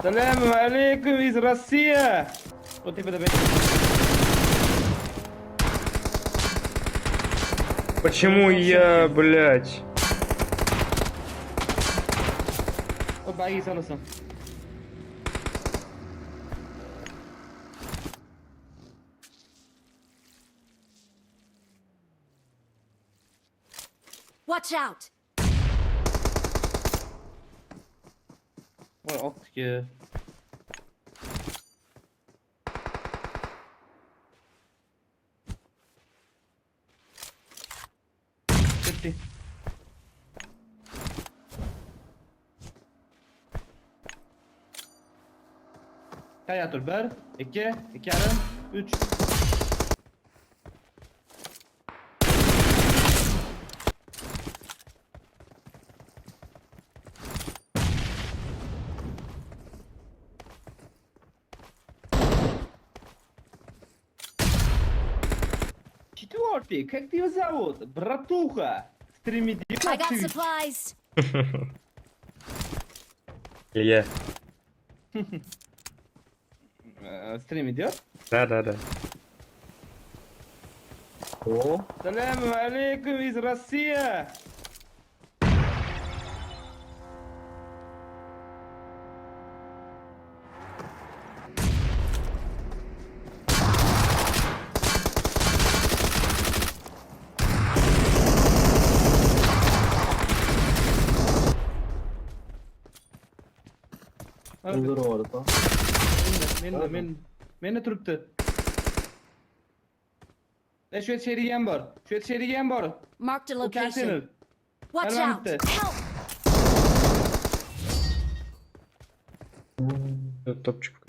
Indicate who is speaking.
Speaker 1: Selamü aleyküm iz Rusya. O tepede bekle.
Speaker 2: Почему я, блядь?
Speaker 1: O bayi sanırsam.
Speaker 3: Watch out!
Speaker 1: Vay attık ya. Bitti. Kaya dur. 1, 2, 2 yarım, 3. Четвертый, как ты его зовут? Братуха. Стримит
Speaker 3: I got supplies.
Speaker 2: Илья.
Speaker 1: Стрим идет?
Speaker 2: Да.
Speaker 1: О. Саляму алейкум из России.
Speaker 4: Olur orada.
Speaker 1: Meni turibdi. Shu yerda sherigam bor. Shu yerda sherigam bor.
Speaker 3: Marked a
Speaker 1: U konteyner.
Speaker 3: location. Watch
Speaker 1: Help
Speaker 3: out!
Speaker 1: me.
Speaker 3: Help!
Speaker 2: Topçuk.